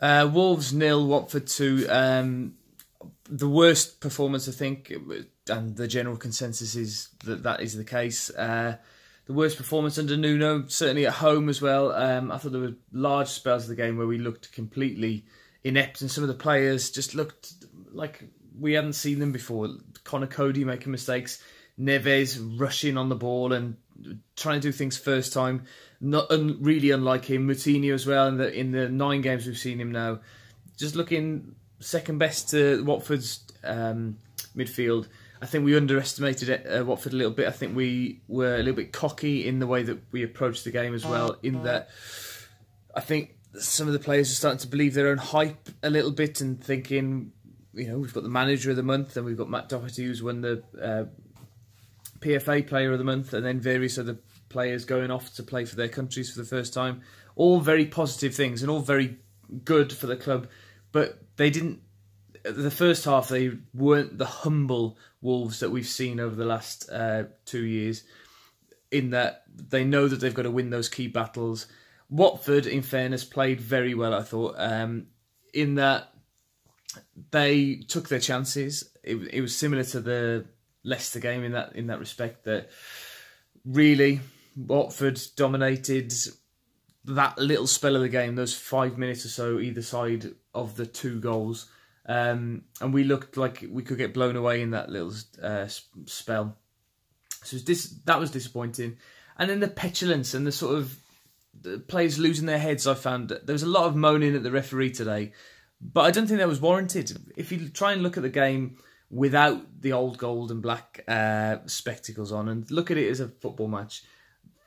Wolves 0, Watford 2. The worst performance, I think, and the general consensus is that that is the case. The worst performance under Nuno, certainly at home as well. I thought there were large spells of the game where we looked completely inept, and some of the players just looked like we hadn't seen them before. Connor Cody making mistakes, Neves rushing on the ball and trying to do things first time, really unlike him. Moutinho as well, in the 9 games we've seen him now, just looking second best to Watford's midfield. I think we underestimated Watford a little bit. I think we were a little bit cocky in the way that we approached the game as well, in that I think some of the players are starting to believe their own hype a little bit and thinking, you know, we've got the manager of the month and we've got Matt Doherty, who's won the PFA player of the month, and then various other players going off to play for their countries for the first time. All very positive things and all very good for the club, but they didn't. The first half, they weren't the humble Wolves that we've seen over the last 2 years, in that they know that they've got to win those key battles. Watford, in fairness, played very well, I thought, in that they took their chances. It was similar to the Leicester game in that respect, that really Watford dominated that little spell of the game, those 5 minutes or so either side of the 2 goals. And we looked like we could get blown away in that little spell. So that was disappointing. And then the petulance and the sort of the players losing their heads, I found there was a lot of moaning at the referee today, but I don't think that was warranted. If you try and look at the game without the old gold and black spectacles on and look at it as a football match,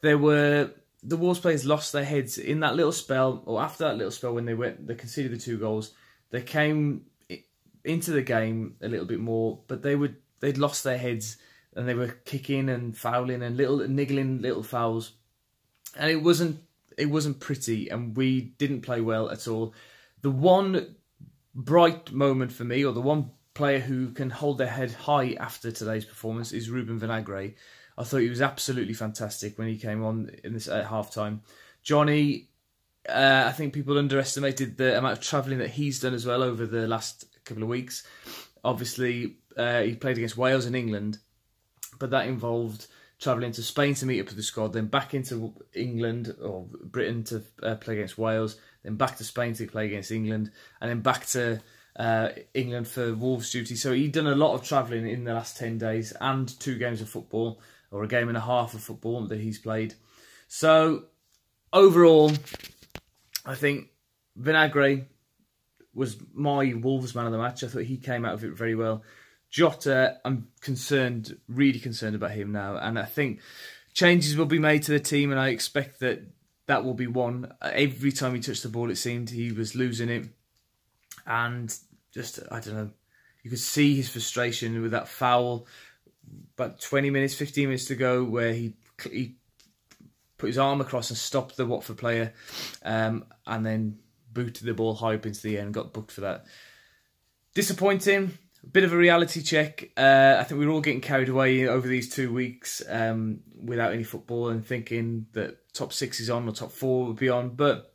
the Wolves players lost their heads in that little spell, or after that little spell when they conceded the 2 goals. They came into the game a little bit more, but they'd lost their heads and they were kicking and fouling and niggling little fouls, and it wasn't pretty, and we didn't play well at all. The one bright moment for me, or the one player who can hold their head high after today's performance, is Ruben Vinagre. I thought he was absolutely fantastic when he came on in this at half-time. Johnny, I think people underestimated the amount of travelling that he's done as well over the last couple of weeks. Obviously, he played against Wales and England, but that involved travelling to Spain to meet up with the squad, then back into England or Britain to play against Wales, then back to Spain to play against England, and then back to England for Wolves duty. So he'd done a lot of travelling in the last 10 days and 2 games of football, or a game and a half of football that he's played. So overall, I think Vinagre was my Wolves man of the match. I thought he came out of it very well. Jota, I'm really concerned about him now. And I think changes will be made to the team, and I expect that will be one. Every time he touched the ball, it seemed he was losing it. And just, I don't know, you could see his frustration with that foul about 20 minutes, 15 minutes to go, where he put his arm across and stopped the Watford player, and then booted the ball high up into the air and got booked for that. Disappointing. A bit of a reality check. I think we were all getting carried away over these 2 weeks without any football and thinking that top 6 is on or top 4 would be on. But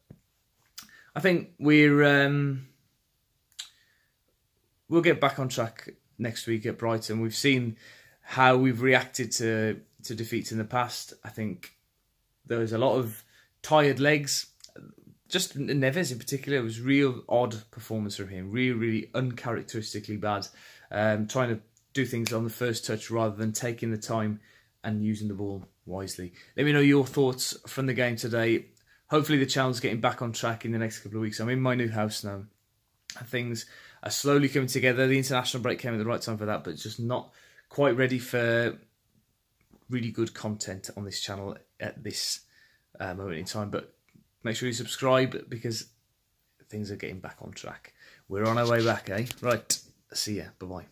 I think we'll get back on track next week at Brighton. We've seen how we've reacted to defeats in the past. I think there was a lot of tired legs. Just Neves in particular, it was real odd performance from him. Really uncharacteristically bad. Trying to do things on the first touch rather than taking the time and using the ball wisely. Let me know your thoughts from the game today. Hopefully the channel's getting back on track in the next couple of weeks. I'm in my new house now. Things are slowly coming together. The international break came at the right time for that, but just not quite ready for really good content on this channel at this moment in time. But make sure you subscribe, because things are getting back on track. We're on our way back, eh? Right, see ya. Bye-bye.